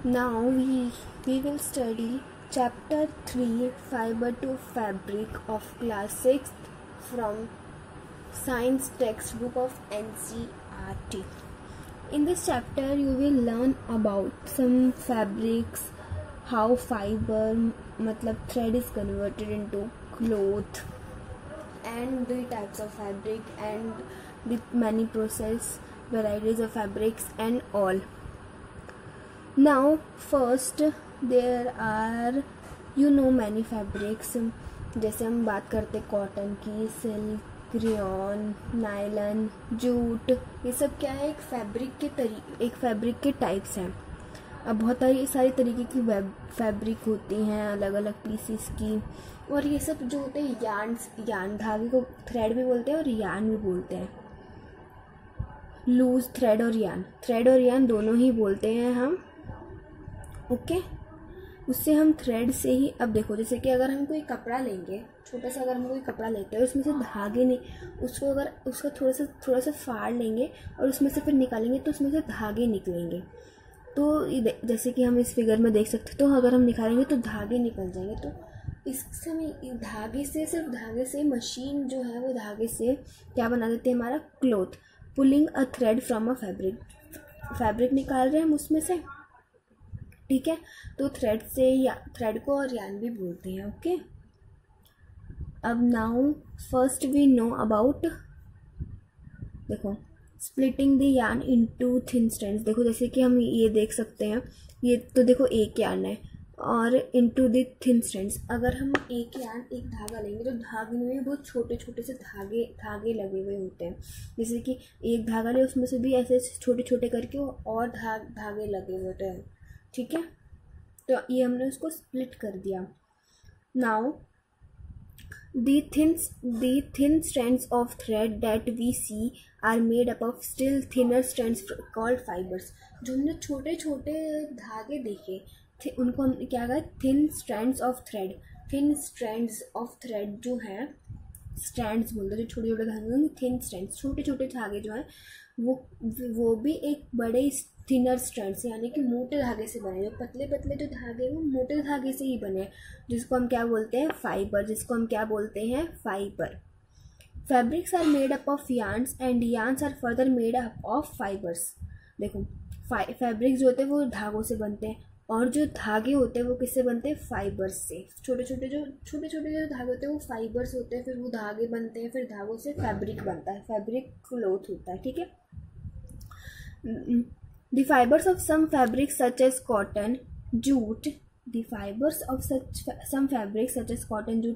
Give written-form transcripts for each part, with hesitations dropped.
Now we will study chapter 3 Fiber to Fabric of class 6th from science textbook of NCERT. In this chapter you will learn about some fabrics, how fiber matlab thread is converted into cloth, and the types of fabric and the many process varieties of fabrics and all. Now first there are many fabrics. जैसे हम बात करते cotton की, silk, rayon, nylon, jute, ये सब क्या है, एक फैब्रिक के टाइप्स हैं. अब बहुत सारी तरीके की फैब्रिक होती हैं अलग अलग पीसीस की. और ये सब जो होते हैं यान धागे को थ्रेड भी बोलते हैं और यान भी बोलते हैं. लूज थ्रेड और यान दोनों ही बोलते हैं हम. ओके. उससे हम थ्रेड से ही, अब देखो जैसे कि अगर हम कोई कपड़ा लेंगे, छोटा सा अगर हम कोई कपड़ा लेते हैं उसमें से धागे नहीं, उसको अगर उसका थोड़ा सा फाड़ लेंगे और उसमें से फिर निकालेंगे तो उसमें से धागे निकलेंगे. तो जैसे कि हम इस फिगर में देख सकते हैं, तो अगर हम निकालेंगे तो धागे निकल जाएंगे. तो इस समय सिर्फ धागे से मशीन जो है वो धागे से क्या बना देते हैं, हमारा cloth. Pulling a thread from a fabric निकाल रहे हैं हम उसमें से. ठीक है. तो थ्रेड को और यान भी बोलते हैं. ओके. अब now first we know about, देखो, splitting the yarn into thin strands. देखो जैसे कि हम ये देख सकते हैं, ये तो देखो एक यान है और इनटू द थिन स्ट्रैंड्स. अगर हम एक धागा लेंगे तो धागे में बहुत छोटे छोटे से धागे लगे हुए होते हैं. जैसे कि एक धागा ले, उसमें से भी ऐसे छोटे छोटे करके और धागे लगे हुए होते हैं. ठीक है. तो ये हमने उसको स्प्लिट कर दिया. Now the thin strands of thread that we see are made up of still thinner strands called fibers. जो हमने छोटे छोटे धागे देखे उनको हम क्या कहा, थिन स्ट्रैंड्स ऑफ थ्रेड जो है, स्ट्रैंड्स बोलते हैं जो छोटे छोटे धागे, थिन स्ट्रैंड्स, छोटे छोटे धागे जो हैं वो भी एक बड़े थिनर स्ट्रैंड्स यानी कि मोटे धागे से बने. जो पतले जो धागे हैं वो मोटे धागे से ही बने, जिसको हम क्या बोलते हैं, fibre. Fabrics are made up of yarns and yarns are further made up of fibres. देखो फैब्रिक्स जो होते हैं वो धागों से बनते हैं और जो धागे होते हैं वो किससे बनते हैं, फाइबर्स से. छोटे छोटे जो धागे होते हैं वो फाइबर्स होते हैं, फिर वो धागे बनते हैं, फिर धागों से फैब्रिक बनता है, फैब्रिक क्लॉथ होता है. ठीक है. The fibers of some fabrics such as cotton, jute,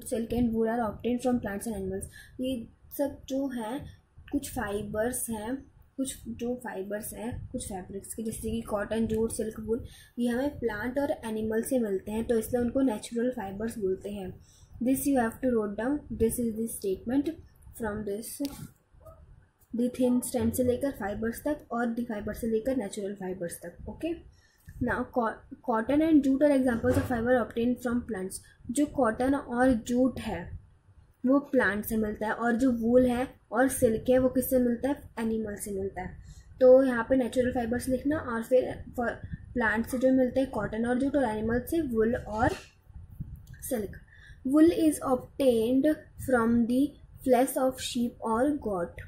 silk and wool are obtained from plants and animals. ये सब जो हैं कुछ फाइबर्स हैं कुछ फैब्रिक्स के, जैसे कि कॉटन, जूट, सिल्क, वूल, ये हमें प्लांट और एनिमल से मिलते हैं, तो इसलिए उनको नेचुरल फाइबर्स बोलते हैं. This you have to note down. This is the statement from this. The thin strand से लेकर फाइबर्स तक और दी फाइबर से लेकर नेचुरल फाइबर्स तक. Okay. Now cotton and jute are examples of fibre obtain from plants. जो cotton और jute है वो प्लांट से मिलता है, और जो वूल है और सिल्क है वो किससे मिलता है, एनिमल से मिलता है. तो यहाँ पे नेचुरल फाइबर्स लिखना, और फिर प्लांट से जो मिलते हैं कॉटन और जूट, और एनिमल से वुल और silk. Wool is obtained from the flesh of sheep और goat.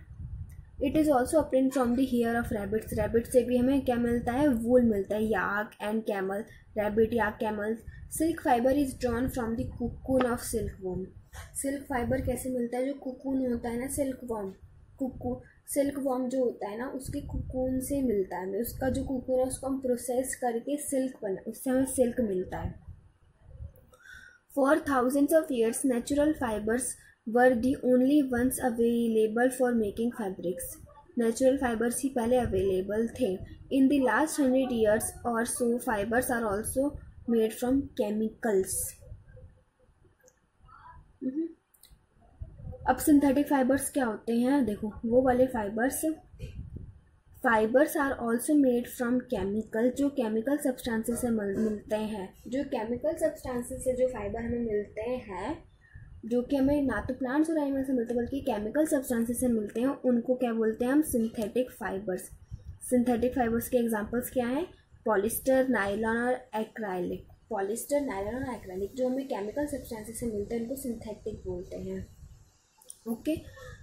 It is also obtained from the hair of rabbits. Rabbit से भी हमें क्या मिलता है, वूल मिलता है. Yak and camel, rabbit, yak, camel. Silk fibre is drawn from the cocoon of silkworm. Silk fibre कैसे मिलता है, जो कुकून होता है ना, सिल्क वॉर्म जो होता है ना, उसके कुकून से मिलता है. उसका जो कुकून है उसको हम प्रोसेस करके उससे हमें सिल्क मिलता है. For thousands of years natural fibres were the only ones available for making fabrics. Natural fibers ही पहले available थे. In the last 100 years or so, fibers are also made from chemicals. अब synthetic fibres क्या होते हैं, देखो वो वाले fibres are also made from chemical, जो केमिकल सब्सटेंसेस से मिलते हैं. जो केमिकल सब्सटेंसेस से जो फाइबर हमें मिलते हैं, जो कि हमें ना तो प्लांट्स और एनिमल से मिलते हैं बल्कि केमिकल सब्सटेंसेस से मिलते हैं, उनको क्या बोलते हैं हम, सिंथेटिक फाइबर्स. सिंथेटिक फाइबर्स के एग्जांपल्स क्या हैं, पॉलिस्टर, नायलॉन और एक्राइलिक। पॉलिस्टर, नायलॉन और एक्राइलिक जो हमें केमिकल सब्सटेंसेस से मिलते हैं उनको सिंथेटिक बोलते हैं। Okay,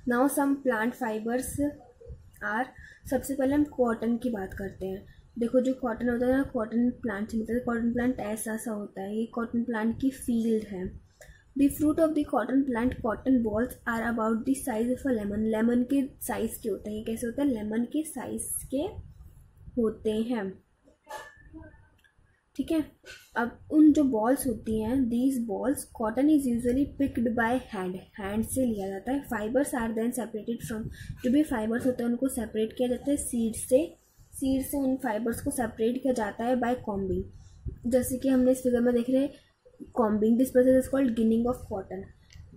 now some plant fibres are. सबसे पहले हम कॉटन की बात करते हैं। देखो जो कॉटन होता है ना, कॉटन प्लांट से मिलता है। कॉटन प्लांट ऐसा सा होता है, ये कॉटन प्लांट की फील्ड है। The fruit of the cotton plant, cotton bolls are about the size of a lemon. Lemon के साइज के होते हैं। ये कैसे होता है? लेमन के साइज के होते हैं, ठीक है। अब उन जो बॉल्स होती हैं, these bolls, cotton is usually picked by hand, hand से लिया जाता है। Fibres are then separated from, जो भी फाइबर्स होते हैं उनको सेपरेट किया जाता है सीड से। सीड से उन फाइबर्स को सेपरेट किया जाता है बाय कॉम्बिंग। जैसे कि हमने इस फिगर में देख रहे हैं combing, this process is called ginning of cotton.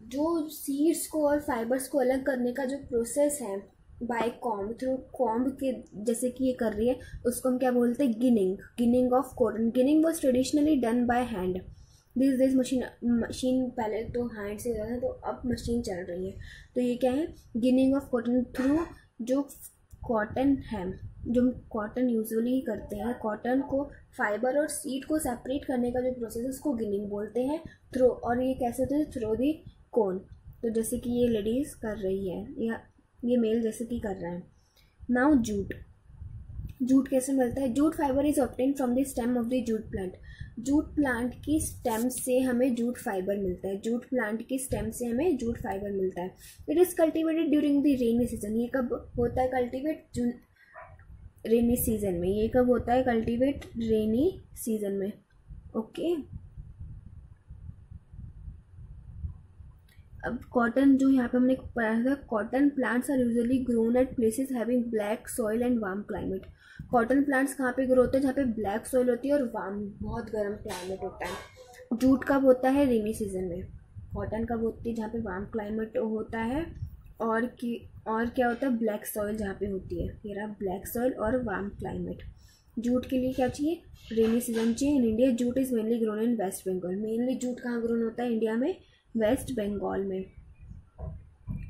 जो सीड्स को और फाइबर्स को अलग करने का जो प्रोसेस है बाय कॉम्ब, थ्रू कॉम्ब के जैसे कि ये कर रही है, उसको हम क्या बोलते हैं? Ginning, ginning of cotton. Ginning was traditionally done by hand. This machine पहले तो हैंड से होता था, तो अब मशीन चल रही है। तो ये क्या है? गिनिंग ऑफ कॉटन थ्रू जो कॉटन है, जो कॉटन यूजुअली करते हैं, कॉटन को फाइबर और सीड को सेपरेट करने का जो प्रोसेस है उसको गिनिंग बोलते हैं। थ्रो, और ये कैसे होता है? थ्रो दी कोन। तो जैसे कि ये लेडीज कर रही है या ये मेल जैसे कि कर रहा है। Now jute. जूट कैसे मिलता है? Jute fibre is obtain from the stem of the jute plant. Jute plant की स्टेम से हमें जूट फाइबर मिलता है। जूट प्लांट की स्टेम से हमें जूट फाइबर मिलता है। It is cultivated during the rainy season. ये कब होता है कल्टिवेट? जून, रेनी सीजन में। ये कब होता है कल्टिवेट? रेनी सीजन में। ओके, अब कॉटन जो यहाँ पे हमने पढ़ा था, cotton plants are usually grown at places having black soil and warm climate. Cotton plants कहाँ पे ग्रो होते हैं? जहाँ पे ब्लैक सॉइल होती है और वार्म, बहुत गर्म क्लाइमेट होता है। जूट कब होता है? रेनी सीजन में। कॉटन कब होती है? जहाँ पे वार्म क्लाइमेट होता है। और क्या होता है? ब्लैक सॉइल जहाँ पे होती है। ये रहा ब्लैक सॉइल और वार्म क्लाइमेट। जूट के लिए क्या चाहिए? रेनी सीजन चाहिए। In India jute is mainly grown in West Bengal. Mainly jute कहाँ ग्रोन होता है इंडिया में? वेस्ट बंगाल में,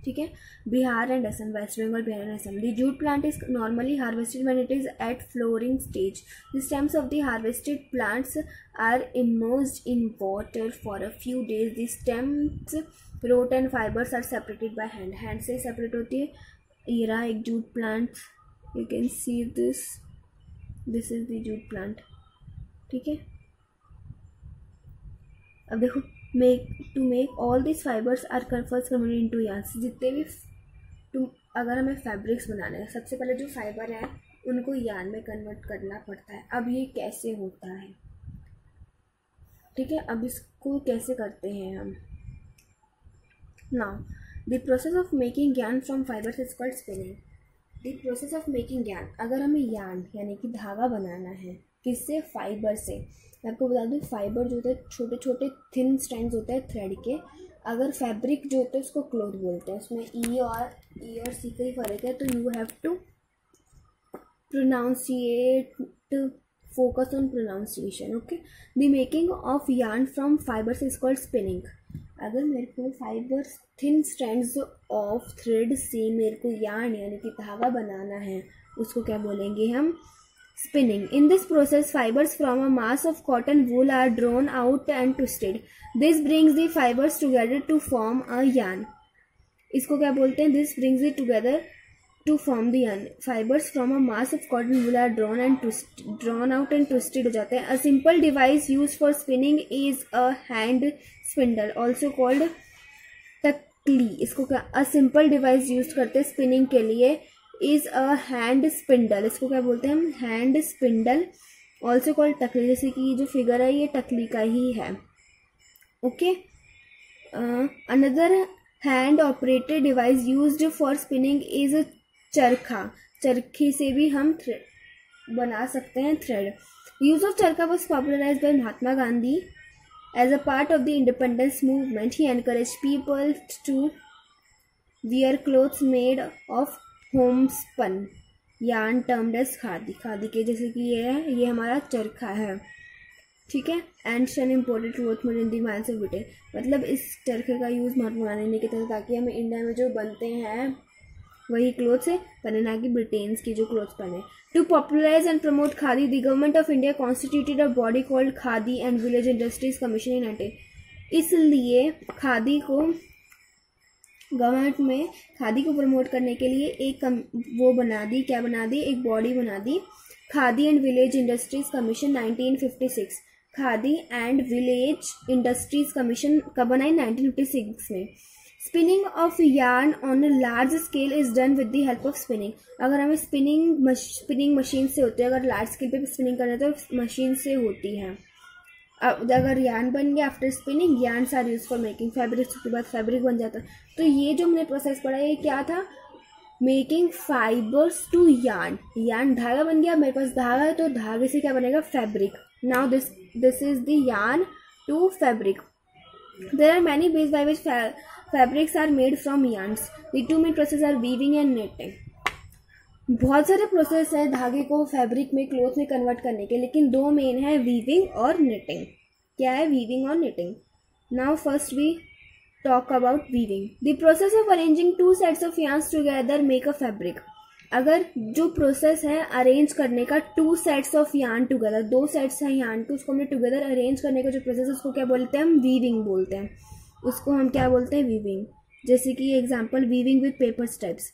ठीक है। Bihar and Assam, West Bengal, Bihar and Assam. The jute plant is normally harvested when it is at flowering stage. The stems of the harvested plants are immersed in water for a few days. The stems, root and fibres are separated by hand. Hand से separate होती है। ये रहा एक jute plant, you can see this is the jute plant, ठीक है। अब देखो, to make all this fibres are first converted into yarns. जितने भी अगर हमें फैब्रिक्स बनाने हैं, सबसे पहले जो फाइबर है उनको यार्न में कन्वर्ट करना पड़ता है। अब ये कैसे होता है, ठीक है। अब इसको कैसे करते हैं हम? Now the process of making yarn from fibres is called spinning. The process of making yarn, अगर हमें यार्न यानी कि धागा बनाना है, किससे? फाइबर से। मैं आपको बता दूँ, फाइबर जो होते हैं छोटे छोटे थिन स्ट्रैंड्स होते हैं थ्रेड के। अगर फैब्रिक जो होता है उसको क्लॉथ बोलते हैं। उसमें ई और सी का ही फर्क है, तो you have to pronunciate, focus on pronunciation, okay. The making of yarn from fibres is called spinning. अगर मेरे को fibres thin strands of thread से मेरे को यार्न यानी कि धागा बनाना है, उसको क्या बोलेंगे हम? Spinning. In this process, fibers from a mass of cotton wool are drawn out and twisted. This brings the fibers together to form a yarn. इसको क्या बोलते हैं? This brings it together to form the yarn. Fibers from a mass of cotton wool are drawn out and twisted हो जाते हैं. A simple device used for spinning is a hand spindle, also called तकली. इसको क्या? A simple device used करते हैं spinning के लिए इज अ हैंड स्पिंडल. इसको क्या बोलते हैं हम? Hand spindle, also called takli. जैसे कि ये जो फिगर है ये टकली का ही है, okay. Another hand operated device used for spinning is charkha. चरखे से भी हम बना सकते हैं thread. Use of charkha was popularised by Mahatma Gandhi as a part of the independence movement. He encourage people to wear clothes made of homespun yarn termed as khadi. Khadi के जैसे कि ये है, ये हमारा चरखा है, ठीक है. Ancient imported cloth made in the mines of Britain. मतलब इस चरखे का यूज़ महात्मा गांधी ने किया था ताकि हमें इंडिया में जो बनते हैं वही क्लोथ्स है पहने, ना कि ब्रिटेन्स की जो क्लोथ्स पहने। To popularise and promote khadi the government of India constituted a body called Khadi and village industries commission in 19। इसलिए खादी को गवर्नमेंट में खादी को प्रमोट करने के लिए एक वो बना दी, क्या बना दी, एक बॉडी बना दी, Khadi and village industries Commission 1956। Khadi and village industries Commission कब बनाई, 1956 में। Spinning of yarn on large scale is done with the help of spinning. अगर हमें स्पिनिंग मशीन से होती है, अगर लार्ज स्केल पे स्पिनिंग करना है तो मशीन से होती है। अब अगर यार्न बन गया after spinning, yarns are use for making fabrics, उसके बाद फैब्रिक बन जाता है। तो ये जो हमने प्रोसेस पढ़ा ये क्या था, making fibres to yarn. Yarn धागा बन गया, मेरे पास धागा है तो धागे से क्या बनेगा, fabric. Now this is the yarn to fabric. There are many ways by which fabrics are made from yarns. The two main process are weaving and netting. बहुत सारे प्रोसेस है धागे को फैब्रिक में, क्लोथ में कन्वर्ट करने के, लेकिन दो मेन है, वीविंग और निटिंग। क्या है, वीविंग और knitting. Now first we talk about weaving. The process of arranging two sets of yarns together make a fabric. अगर जो प्रोसेस है अरेंज करने का, two sets of yarn together, दो सेट्स हैं यार्न के, उसको हमने टुगेदर अरेंज करने का जो प्रोसेस है उसको क्या बोलते हैं, हम वीविंग बोलते हैं। उसको हम क्या बोलते हैं, वीविंग। जैसे कि example, weaving with paper stripes,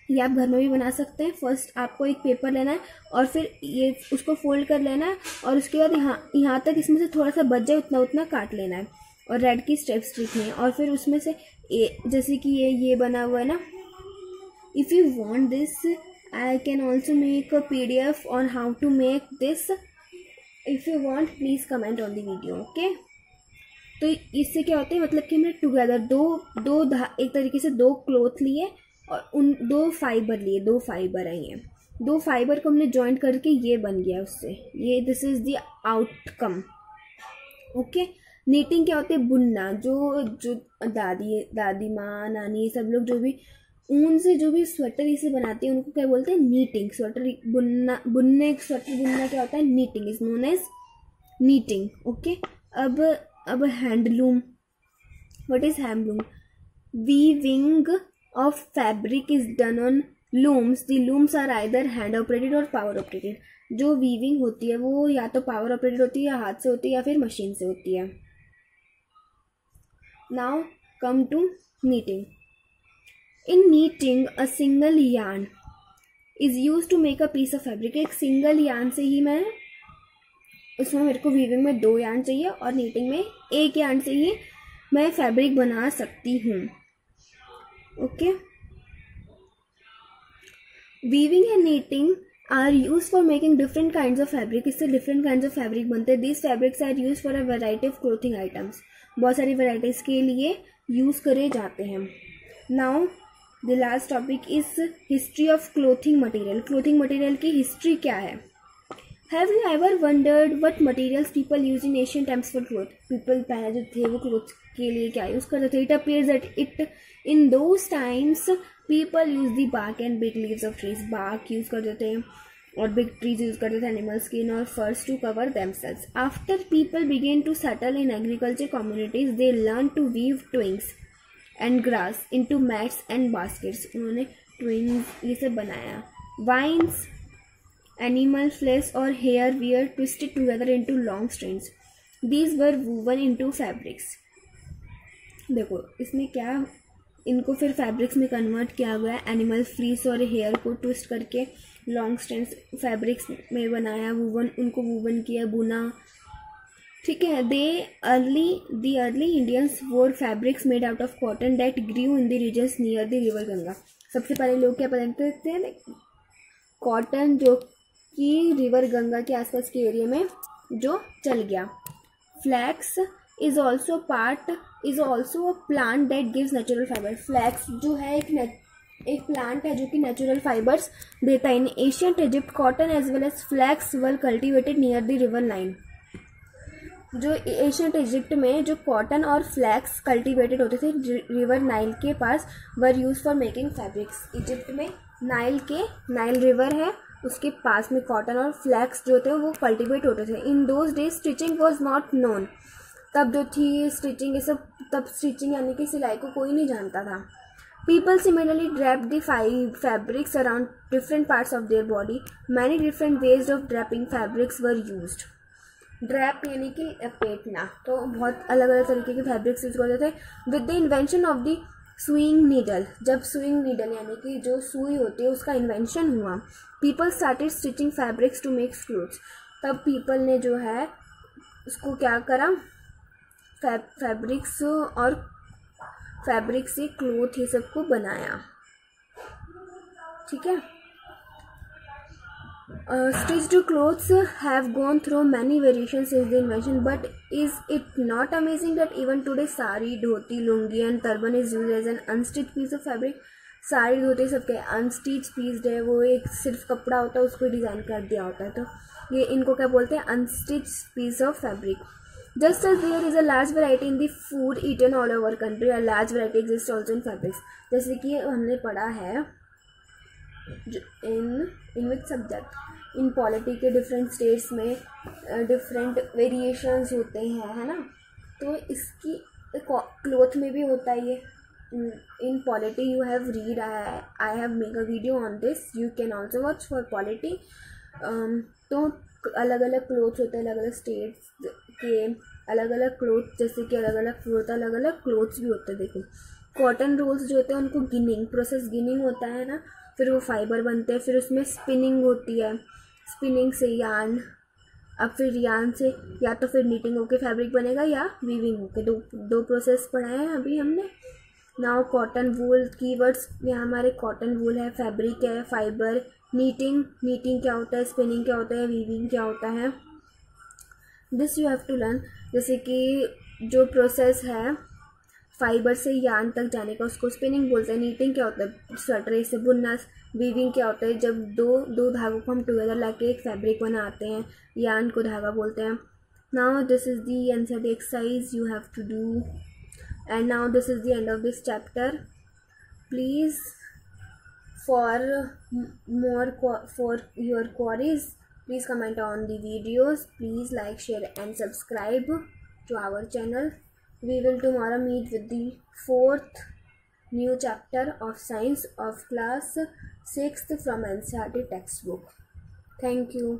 ये आप घर में भी बना सकते हैं। फर्स्ट आपको एक पेपर लेना है और फिर ये उसको फोल्ड कर लेना है और उसके बाद यहाँ तक इसमें से थोड़ा सा बच जाए उतना काट लेना है और रेड की स्टेप्स लिखनी है और फिर उसमें से जैसे कि ये बना हुआ है ना, if you want this I can also make a PDF on how to make this. If you want please comment on the video, okay. तो इससे क्या होता है, मतलब कि हमने टुगेदर एक तरीके से दो क्लोथ लिए और उन दो फाइबर लिए, दो फाइबर आई हैं, दो फाइबर को हमने जॉइंट करके ये बन गया उससे, ये this is the outcome, okay. Knitting क्या होती है, बुनना। जो दादी माँ, नानी, सब लोग जो भी ऊन से जो भी स्वेटर इसे बनाती है उनको क्या बोलते हैं, नीटिंग। स्वेटर बुनना, स्वेटर बुनना क्या होता है, knitting is known as knitting, okay. अब handloom, what is handloom, weaving of fabric is done on looms. The looms are either hand operated or power operated. जो वीविंग होती है वो या तो पावर ऑपरेटेड होती है, या हाथ से होती है, या फिर मशीन से होती है। Now come to knitting. In knitting a single yarn is use to make a piece of fabric. एक सिंगल यार्न से ही मैं, उसमें मेरे को वीविंग में 2 यार्न चाहिए और नीटिंग में 1 यार्न से ही मैं फैब्रिक बना सकती हूँ, okay. Weaving and knitting are use for making different kinds of fabric. इससे डिफरेंट काइंड्स ऑफ फैब्रिक बनते हैं। This fabrics are use for a variety of clothing items. बहुत सारी वैराइटीज के लिए यूज करे जाते हैं। Now the last topic is history of clothing material. Clothing material की हिस्ट्री क्या है। Have you ever wondered what materials people use in ancient times for cloth. People पहले जो थे वो क्लोथ के लिए क्या यूज करते थे। It appears that it in those times people use the bark and big leaves of trees. Bark use करते थे और बिग ट्रीज यूज करते थे, एनिमल स्किन और furs to cover themselves. After people begin to settle in agriculture communities they learn to weave twigs and grass into mats and baskets. उन्होंने twigs ये सब बनाया। Vines, animal flesh or hair were twisted together into long strands. These were woven into fabrics. देखो इसमें क्या, इनको फिर fabrics में कन्वर्ट किया गया। एनिमल फ्लीस और हेयर को ट्विस्ट करके लॉन्ग स्ट्रैंड्स फैब्रिक्स में बनाया, वूवन, उनको वूवन किया, बुना, ठीक है। The early Indians wore fabrics made out of cotton that grew in the regions near the river Ganga. सबसे पहले लोग क्या पहनते थे, कॉटन, जो कि रिवर गंगा के आसपास के एरिया में जो चल गया। Flax is also a plant that gives natural fibre. Flax जो है एक प्लांट है जो कि नेचुरल फाइबर्स देता है। In ancient Egypt cotton as well as flax were cultivated near the river लाइन। जो एशियंट इजिप्ट में जो कॉटन और फ्लैक्स कल्टिवेटेड होते थे रिवर नाइल के पास, were used for making fabrics. Egypt में नाइल रिवर है, उसके पास में कॉटन और फ्लैक्स जो थे वो कल्टिवेट होते थे। In those days stitching was not known. तब जो थी स्टिचिंग, ये सब, तब स्टिचिंग यानी कि सिलाई को कोई नहीं जानता था। People similarly wrapped the fabrics around different parts of their body. Many different ways of draping fabrics were used. ड्रैप यानी कि लपेटना, तो बहुत अलग अलग तरीके के फैब्रिक्स यूज करते थे. With the invention of the sewing needle, जब सुइंग नीडल यानी कि जो सुई होती है उसका इन्वेंशन हुआ, people started stitching fabrics to make clothes. तब पीपल ने जो है उसको क्या करा, फैब्रिक्स और फैब्रिक से क्लोथ ये सब को बनाया. ठीक है. Stitched clothes have gone through many variations since the invention, but is it not amazing that even today sari, dhoti, lungi and turban is used as an unstitched piece of fabric? Sari धोती सबके unstitch piece है, वो एक सिर्फ कपड़ा होता है उसको design कर दिया होता है, तो ये इनको क्या बोलते हैं, unstitch piece of fabric. Just as there is a large variety in the food eaten all over country, a large variety exists also in fabrics. जैसे कि हमने पढ़ा है इन विच सब्जेक्ट, इन पॉलिटी के डिफरेंट स्टेट्स में different variations होते हैं, है ना. तो इसकी क्लोथ में भी होता है ये. इन polity you have read, I have make a video on this, you can also watch for polity. तो अलग अलग क्लोथ्स होते हैं, अलग अलग स्टेट्स के अलग अलग क्लोथ, जैसे कि अलग अलग फ्लोर, अलग अलग क्लोथ्स भी होते हैं. देखो कॉटन रोल्स जो होते हैं उनको गिनिंग प्रोसेस, गिनिंग होता है ना, फिर वो फाइबर बनते हैं, फिर उसमें स्पिनिंग होती है, स्पिनिंग से यार्न, अब फिर यार्न से या तो फिर नीटिंग होके फैब्रिक बनेगा या वीविंग होके, दो प्रोसेस पढ़ाए हैं अभी हमने. नाउ कॉटन वूल कीवर्ड्स, यहाँ हमारे कॉटन वूल है, फैब्रिक है, फाइबर, नीटिंग, नीटिंग क्या होता है, स्पिनिंग क्या होता है, वीविंग क्या होता है. This you have to learn. जैसे कि जो प्रोसेस है फाइबर से यार्न तक जाने का उसको स्पिनिंग बोलते हैं. नीटिंग क्या होता है, स्वेटर से बुनना. वीविंग क्या होता है, जब दो धागों को हम टुगेदर लाके एक फैब्रिक बनाते हैं, यार्न को धागा बोलते हैं. Now this is the answer the exercise you have to do, and now this is the end of this chapter. Please for your queries, please comment on the videos. Please like, share and subscribe to our channel. We will tomorrow meet with the 4th new chapter of science of class 6th from NCERT textbook. Thank you.